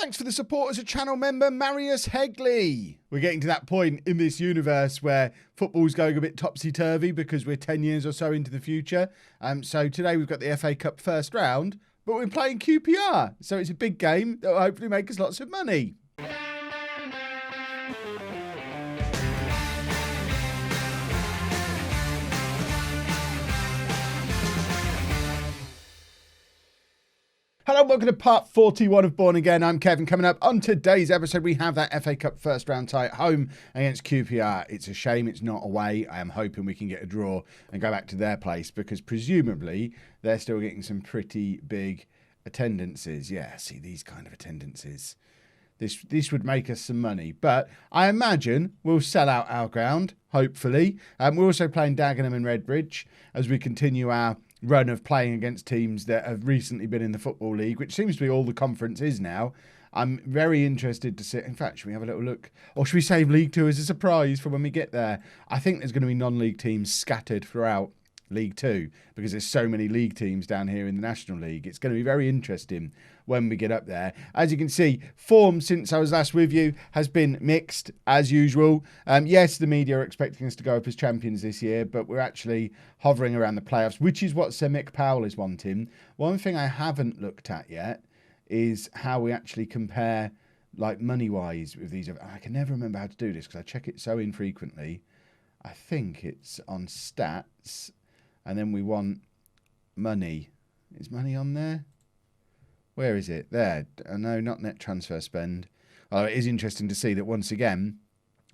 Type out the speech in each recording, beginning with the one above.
Thanks for the support as a channel member, Marius Hegley. We're getting to that point in this universe where football's going a bit topsy-turvy because we're 10 years or so into the future. So today we've got the FA Cup first round, but we're playing QPR. So it's a big game that will hopefully make us lots of money. Hello and welcome to part 41 of Bourne Again. I'm Kevin. Coming up on today's episode, we have that FA Cup first round tie at home against QPR. It's a shame it's not away. I am hoping we can get a draw and go back to their place because presumably they're still getting some pretty big attendances. Yeah, see these kind of attendances. This would make us some money. But I imagine we'll sell out our ground, hopefully. We're also playing Dagenham and Redbridge as we continue our run of playing against teams that have recently been in the Football League, which seems to be all the conference is now. I'm very interested to see. In fact, should we have a little look? Or should we save League 2 as a surprise for when we get there? I think there's going to be non-league teams scattered throughout League 2 because there's so many league teams down here in the National League. It's going to be very interesting when we get up there. As you can see, form since I was last with you has been mixed as usual. Yes, the media are expecting us to go up as champions this year, but we're actually hovering around the playoffs, which is what Sir Mick Powell is wanting. One thing I haven't looked at yet is how we actually compare, like money-wise, with these. I can never remember how to do this because I check it so infrequently. I think it's on stats. And then we want money. Is money on there? Where is it? There. No, not net transfer spend. Oh, it is interesting to see that once again,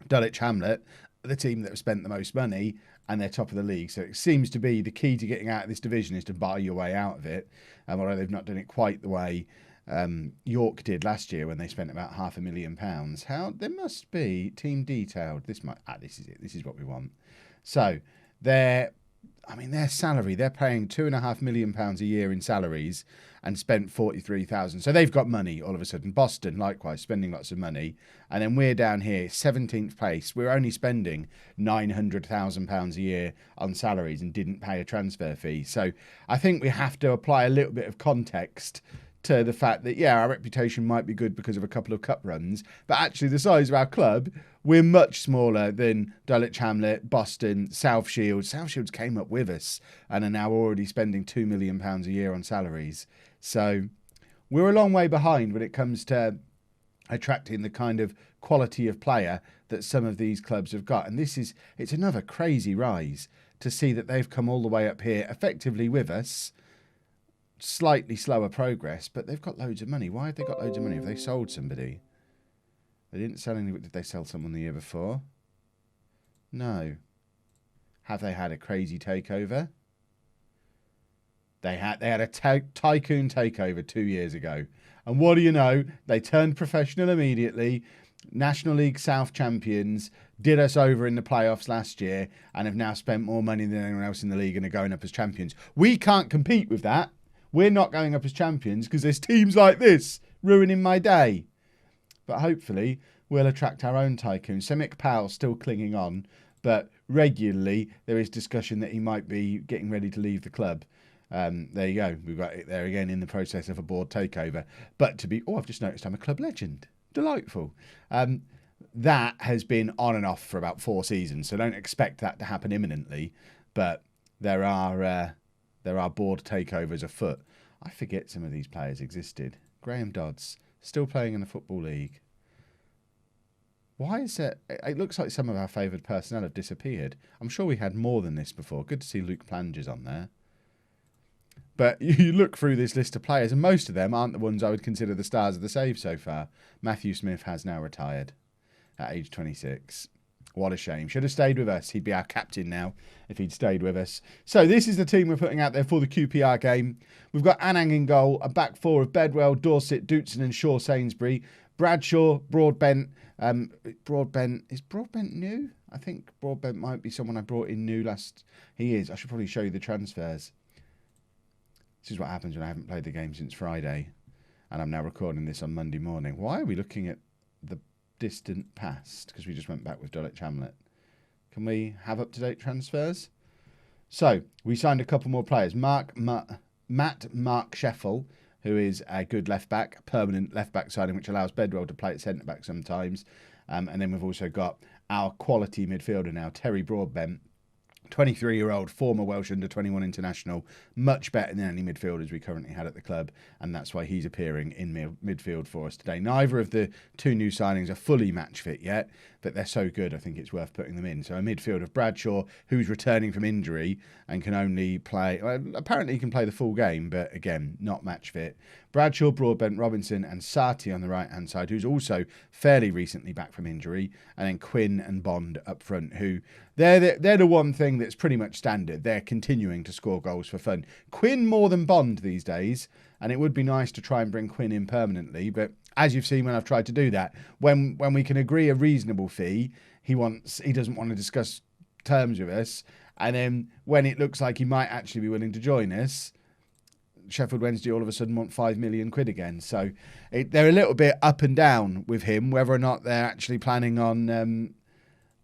Dulwich Hamlet, the team that have spent the most money, and they're top of the league. So it seems to be the key to getting out of this division is to buy your way out of it. Although they've not done it quite the way York did last year when they spent about £500,000. How there must be team detailed. This is it. This is what we want. So their salary, they're paying £2.5 million a year in salaries and spent 43,000. So they've got money all of a sudden. Boston, likewise, spending lots of money. And then we're down here, 17th place. We're only spending £900,000 a year on salaries and didn't pay a transfer fee. So I think we have to apply a little bit of context to the fact that, yeah, our reputation might be good because of a couple of cup runs, but actually the size of our club, we're much smaller than Dulwich Hamlet, Boston, South Shields. South Shields came up with us and are now already spending £2 million a year on salaries. So we're a long way behind when it comes to attracting the kind of quality of player that some of these clubs have got. And it's another crazy rise to see that they've come all the way up here effectively with us. Slightly slower progress, but they've got loads of money. Why have they got loads of money? Have they sold somebody? They didn't sell any. Did they sell someone the year before? No. Have they had a crazy takeover? They had a tycoon takeover 2 years ago. And what do you know? They turned professional immediately. National League South champions, did us over in the playoffs last year and have now spent more money than anyone else in the league and are going up as champions. We can't compete with that. We're not going up as champions because there's teams like this ruining my day. But hopefully we'll attract our own tycoon. So Mick Powell's still clinging on, but regularly there is discussion that he might be getting ready to leave the club. There you go. We've got it there again in the process of a board takeover. But I've just noticed I'm a club legend. Delightful. That has been on and off for about 4 seasons, so don't expect that to happen imminently. But there are board takeovers afoot. I forget some of these players existed. Graham Dodds, still playing in the Football League. Why is it? It looks like some of our favoured personnel have disappeared. I'm sure we had more than this before. Good to see Luke Plangers on there. But you look through this list of players, and most of them aren't the ones I would consider the stars of the save so far. Matthew Smith has now retired at age 26. What a shame. Should have stayed with us. He'd be our captain now if he'd stayed with us. So this is the team we're putting out there for the QPR game. We've got Anang in goal, a back four of Bedwell, Dorset, Dootson and Shaw Sainsbury. Bradshaw, Broadbent. Is Broadbent new? I think Broadbent might be someone I brought in new last. He is. I should probably show you the transfers. This is what happens when I haven't played the game since Friday. And I'm now recording this on Monday morning. Why are we looking at the distant past? Because we just went back with Dulwich Hamlet. Can we have up-to-date transfers? So, we signed a couple more players. Matt Sheffel who is a good left-back, a permanent left-back signing, which allows Bedwell to play at centre-back sometimes. And then we've also got our quality midfielder now, Terry Broadbent, 23-year-old former Welsh under-21 international, much better than any midfielders we currently had at the club, and that's why he's appearing in midfield for us today. Neither of the two new signings are fully match fit yet, but they're so good I think it's worth putting them in. So a midfield of Bradshaw, who's returning from injury and can only play, well, apparently he can play the full game, but again, not match fit. Bradshaw, Broadbent, Robinson and Sati on the right-hand side, who's also fairly recently back from injury, and then Quinn and Bond up front, who they're the one thing that's pretty much standard. They're continuing to score goals for fun. Quinn more than Bond these days, and it would be nice to try and bring Quinn in permanently, but as you've seen when I've tried to do that, when we can agree a reasonable fee, he doesn't want to discuss terms with us, and then when it looks like he might actually be willing to join us, Sheffield Wednesday all of a sudden want £5 million again. So they're a little bit up and down with him, whether or not they're actually planning on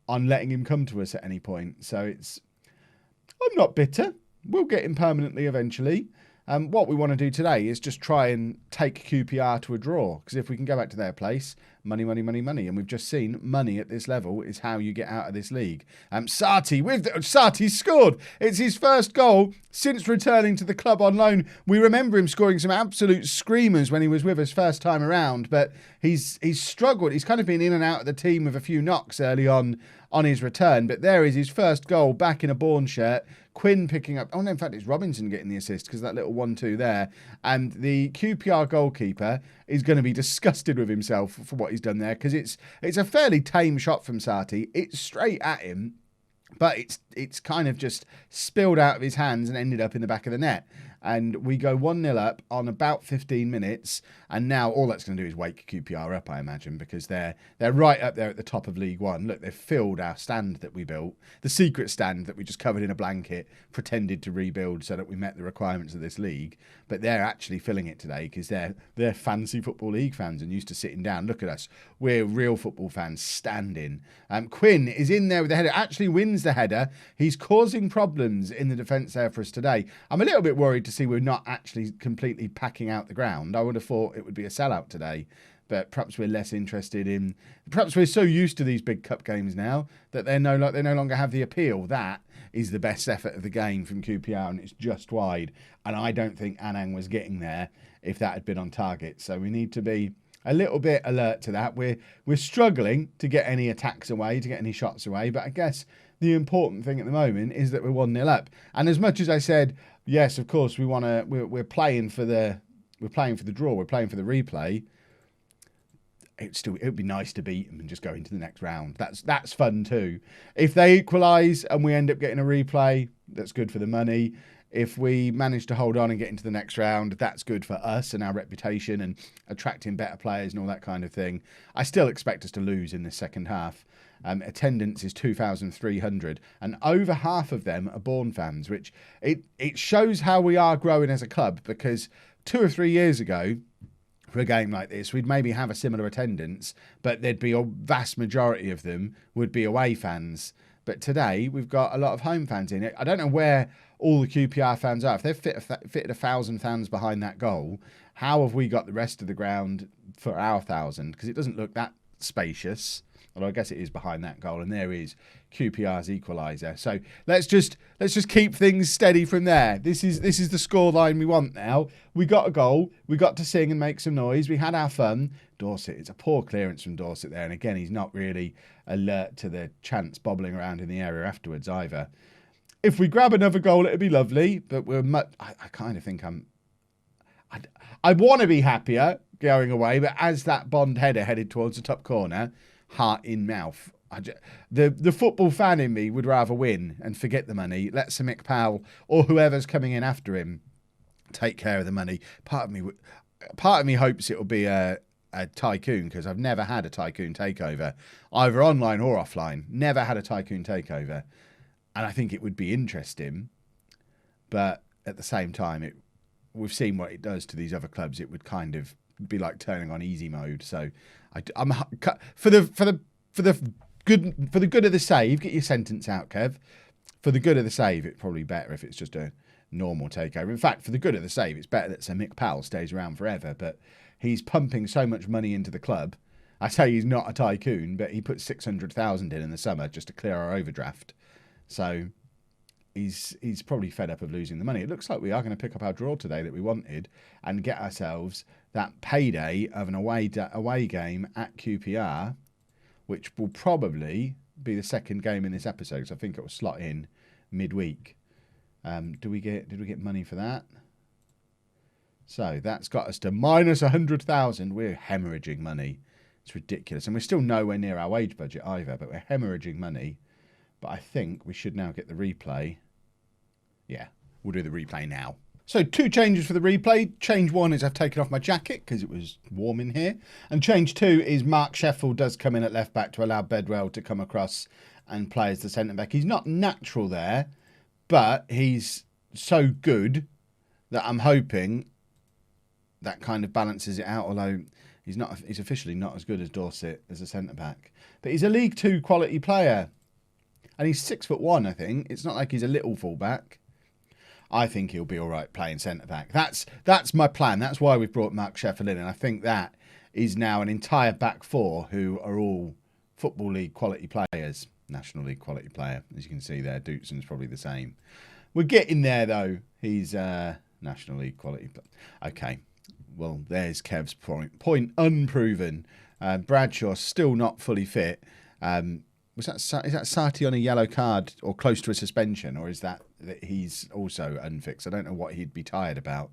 letting him come to us at any point. So I'm not bitter. We'll get him permanently eventually. What we want to do today is just try and take QPR to a draw, because if we can go back to their place, money, money, money, money, and we've just seen money at this level is how you get out of this league. Sati scored. It's his first goal since returning to the club on loan. We remember him scoring some absolute screamers when he was with us first time around, but he's struggled. He's kind of been in and out of the team with a few knocks early on his return, but there is his first goal back in a Bourne shirt. Quinn picking up, oh no, in fact it's Robinson getting the assist because that little 1-2 there, and the QPR goalkeeper is going to be disgusted with himself for what he's done there, because it's a fairly tame shot from Sati. It's straight at him, but it's kind of just spilled out of his hands and ended up in the back of the net. And we go 1-0 up on about 15 minutes, and now all that's going to do is wake QPR up, I imagine, because they're right up there at the top of League One. Look, they've filled our stand that we built, the secret stand that we just covered in a blanket, pretended to rebuild so that we met the requirements of this league. But they're actually filling it today because they're fancy Football League fans and used to sitting down. Look at us. We're real football fans standing. Quinn is in there with the header, actually wins the header. He's causing problems in the defence there for us today. I'm a little bit worried to see we're not actually completely packing out the ground. I would have thought it would be a sellout today, but perhaps we're less interested in, perhaps we're so used to these big cup games now that they no longer have the appeal. That is the best effort of the game from QPR, and it's just wide, and I don't think Anang was getting there if that had been on target. So we need to be a little bit alert to that. We're struggling to get any attacks away, to get any shots away, but I guess the important thing at the moment is that we're 1-0 up. And as much as I said, yes, of course we're playing for the draw, we're playing for the replay, it would be nice to beat them and just go into the next round. That's fun too. If they equalise and we end up getting a replay, that's good for the money. If we manage to hold on and get into the next round, that's good for us and our reputation and attracting better players and all that kind of thing. I still expect us to lose in the second half. Attendance is 2,300 and over half of them are Bourne fans, which it shows how we are growing as a club, because 2 or 3 years ago, for a game like this, we'd maybe have a similar attendance, but there'd be a vast majority of them would be away fans. But today, we've got a lot of home fans in it. I don't know where all the QPR fans are. If they've fitted 1,000 fans behind that goal, how have we got the rest of the ground for our 1,000? Because it doesn't look that spacious. Although I guess it is behind that goal, and there is QPR's equaliser. So let's just keep things steady from there. This is the scoreline we want now. We got a goal. We got to sing and make some noise. We had our fun. Dorset, it's a poor clearance from Dorset there, and again he's not really alert to the chance bobbling around in the area afterwards either. If we grab another goal, it'd be lovely. But I kind of think I want to be happier going away, but as that Bond header headed towards the top corner, heart in mouth. The football fan in me would rather win and forget the money. Let Sir Mick Powell or whoever's coming in after him take care of the money. Part of me hopes it will be a tycoon, because I've never had a tycoon takeover, either online or offline. Never had a tycoon takeover, and I think it would be interesting. But at the same time, we've seen what it does to these other clubs. It would kind of be like turning on easy mode. So I'm for the good of the save. Get your sentence out, Kev. For the good of the save, it's probably better if it's just a normal takeover. In fact, for the good of the save, it's better that Sir Mick Powell stays around forever, but he's pumping so much money into the club. I say he's not a tycoon, but he put 600,000 in the summer just to clear our overdraft. So he's probably fed up of losing the money. It looks like we are going to pick up our draw today that we wanted and get ourselves that payday of an away game at QPR, which will probably be the second game in this episode, because I think it will slot in midweek. Did we get money for that? So that's got us to minus 100,000. We're hemorrhaging money. It's ridiculous. And we're still nowhere near our wage budget either, but we're hemorrhaging money. But I think we should now get the replay. Yeah, we'll do the replay now. So 2 changes for the replay. Change 1 is I've taken off my jacket because it was warm in here. And change 2 is Mark Sheffield does come in at left back to allow Bedwell to come across and play as the centre back. He's not natural there, but he's so good that I'm hoping that kind of balances it out, although he's officially not as good as Dorset as a centre back. But he's a League 2 quality player. And he's 6'1", I think. It's not like he's a little fullback. I think he'll be all right playing centre back. That's my plan. That's why we've brought Mark Sheffield in. And I think that is now an entire back four who are all Football League quality players. National League quality player. As you can see there, Dootson's probably the same. We're getting there, though. He's National League quality. Okay. Well, there's Kev's point unproven. Bradshaw's still not fully fit. Is that Sati on a yellow card or close to a suspension, or is that he's also unfixed? I don't know what he'd be tired about.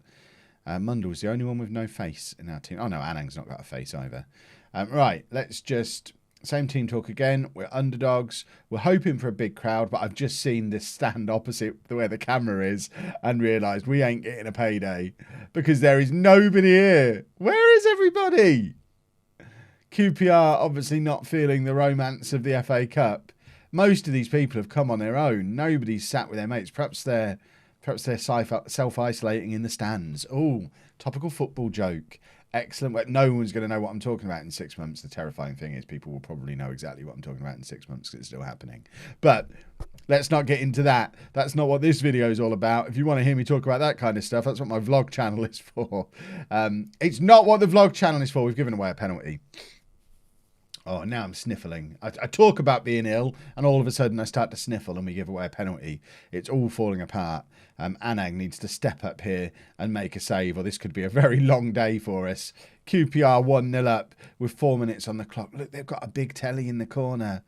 Mundell's the only one with no face in our team. Oh no, Anang's not got a face either. Right, let's just same team talk again. We're underdogs. We're hoping for a big crowd, but I've just seen this stand opposite where the camera is and realised we ain't getting a payday because there is nobody here. Where is everybody? QPR obviously not feeling the romance of the FA Cup. Most of these people have come on their own. Nobody's sat with their mates. Perhaps they're self-isolating in the stands. Oh, topical football joke. Excellent. No one's going to know what I'm talking about in 6 months. The terrifying thing is people will probably know exactly what I'm talking about in 6 months because it's still happening. But let's not get into that. That's not what this video is all about. If you want to hear me talk about that kind of stuff, that's what my vlog channel is for. It's not what the vlog channel is for. We've given away a penalty. Oh, now I'm sniffling. I talk about being ill, and all of a sudden I start to sniffle and we give away a penalty. It's all falling apart. Anang needs to step up here and make a save, or this could be a very long day for us. QPR 1-0 up with 4 minutes on the clock. Look, they've got a big telly in the corner.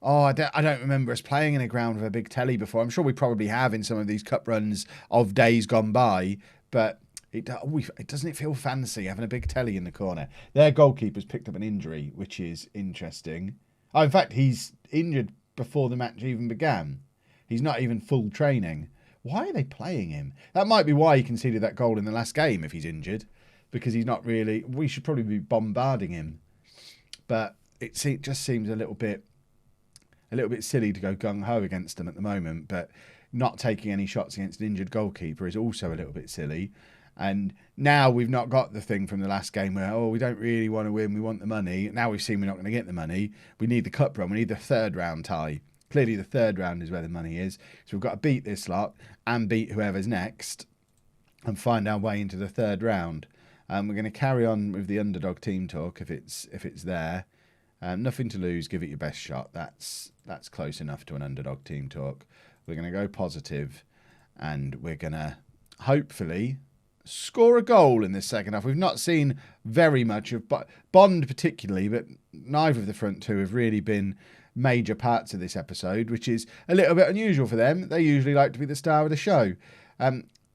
Oh, I don't remember us playing in a ground with a big telly before. I'm sure we probably have in some of these cup runs of days gone by, but it doesn't feel fancy having a big telly in the corner. Their goalkeeper's picked up an injury, which is interesting. Oh, in fact, he's injured before the match even began. He's not even full training. Why are they playing him? That might be why he conceded that goal in the last game if he's injured, because he's not really... We should probably be bombarding him. But it just seems a little bit silly to go gung-ho against them at the moment, but not taking any shots against an injured goalkeeper is also a little bit silly. And now we've not got the thing from the last game where, oh, we don't really want to win, we want the money. Now we've seen we're not going to get the money. We need the cup run. We need the third round tie. Clearly the third round is where the money is. So we've got to beat this lot and beat whoever's next and find our way into the third round. We're going to carry on with the underdog team talk if it's there. Nothing to lose. Give it your best shot. That's close enough to an underdog team talk. We're going to go positive and we're going to hopefully score a goal in this second half. We've not seen very much of Bond particularly, but neither of the front two have really been major parts of this episode, which is a little bit unusual for them. They usually like to be the star of the show.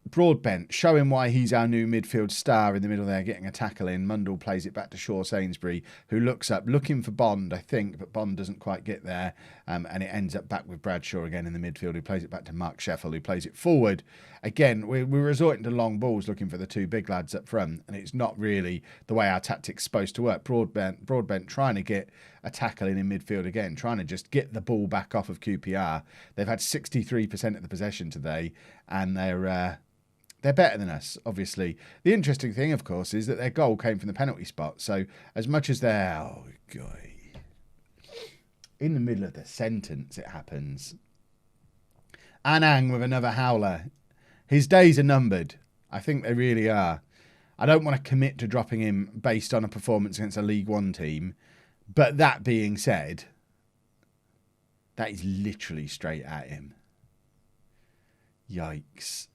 Broadbent, showing why he's our new midfield star in the middle there, getting a tackle in. Mundell plays it back to Shaw Sainsbury, who looks up, looking for Bond, I think, but Bond doesn't quite get there. And it ends up back with Bradshaw again in the midfield, who plays it back to Mark Sheffield, who plays it forward. Again, we're resorting to long balls looking for the two big lads up front, and it's not really the way our tactic's supposed to work. Broadbent trying to get a tackle in midfield again, trying to just get the ball back off of QPR. They've had 63% of the possession today, and they're better than us, obviously. The interesting thing, of course, is that their goal came from the penalty spot. So as much as they're... Oh, God. In the middle of the sentence, it happens. Anang with another howler. His days are numbered. I think they really are. I don't want to commit to dropping him based on a performance against a League One team. But that being said, that is literally straight at him. Yikes.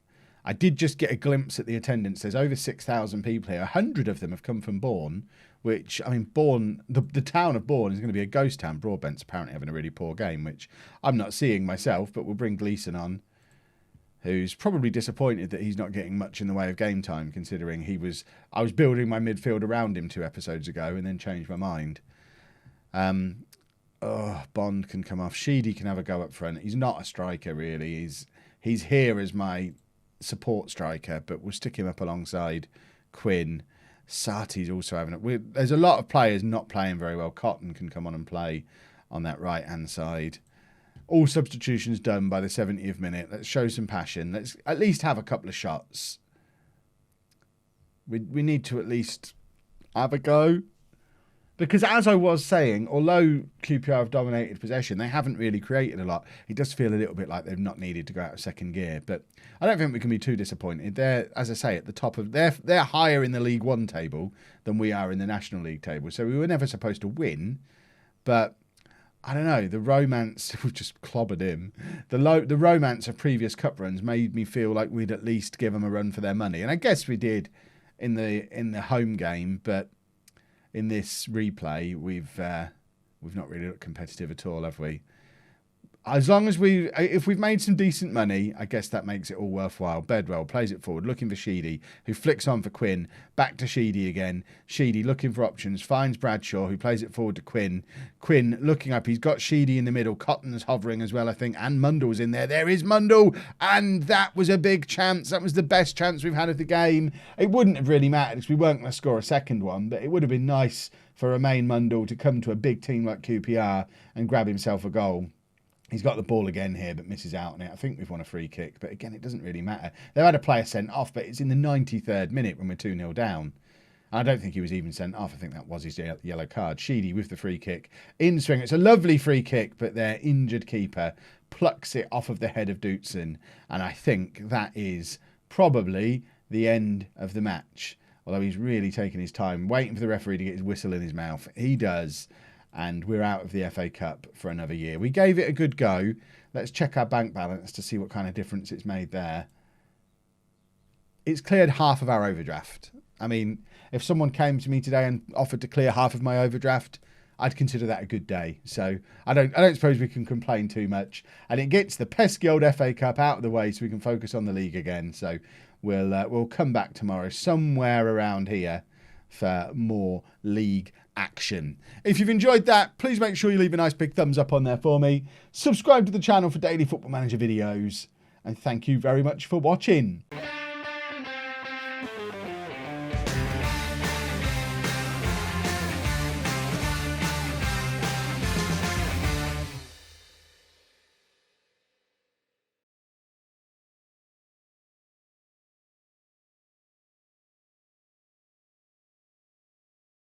I did just get a glimpse at the attendance. There's over 6,000 people here. 100 of them have come from Bourne, which, I mean, Bourne, the town of Bourne is going to be a ghost town. Broadbent's apparently having a really poor game, which I'm not seeing myself, but we'll bring Gleeson on, who's probably disappointed that he's not getting much in the way of game time, considering I was building my midfield around him 2 episodes ago and then changed my mind. Bond can come off. Sheedy can have a go up front. He's not a striker, really. He's here as my support striker, but we'll stick him up alongside Quinn. Sati's also having it. There's a lot of players not playing very well. Cotton can come on and play on that right-hand side. All substitutions done by the 70th minute. Let's show some passion. Let's at least have a couple of shots. We need to at least have a go. Because as I was saying, although QPR have dominated possession, they haven't really created a lot. It does feel a little bit like they've not needed to go out of second gear. But I don't think we can be too disappointed. They're, as I say, at the top of... They're higher in the League One table than we are in the National League table. So we were never supposed to win. But I don't know. The romance... We've just clobbered him. The romance of previous cup runs made me feel like we'd at least give them a run for their money. And I guess we did in the home game, but... In this replay, we've not really looked competitive at all, have we? As long as if we've made some decent money, I guess that makes it all worthwhile. Bedwell plays it forward, looking for Sheedy, who flicks on for Quinn. Back to Sheedy again. Sheedy looking for options, finds Bradshaw, who plays it forward to Quinn. Quinn looking up, he's got Sheedy in the middle. Cotton's hovering as well, I think, and Mundle's in there. There is Mundle, and that was a big chance. That was the best chance we've had of the game. It wouldn't have really mattered because we weren't going to score a second one, but it would have been nice for Romain Mundle to come to a big team like QPR and grab himself a goal. He's got the ball again here, but misses out on it. I think we've won a free kick, but again, it doesn't really matter. They've had a player sent off, but it's in the 93rd minute when we're 2-0 down. I don't think he was even sent off. I think that was his yellow card. Sheedy with the free kick. In swing. It's a lovely free kick, but their injured keeper plucks it off of the head of Dootson. And I think that is probably the end of the match. Although he's really taking his time, waiting for the referee to get his whistle in his mouth. He does. And we're out of the FA Cup for another year. We gave it a good go. Let's check our bank balance to see what kind of difference it's made there. It's cleared half of our overdraft. I mean, if someone came to me today and offered to clear half of my overdraft, I'd consider that a good day. So I don't suppose we can complain too much. And it gets the pesky old FA Cup out of the way so we can focus on the league again. So we'll come back tomorrow somewhere around here for more league action. If you've enjoyed that, please make sure you leave a nice big thumbs up on there for me. Subscribe to the channel for daily Football Manager videos. And thank you very much for watching.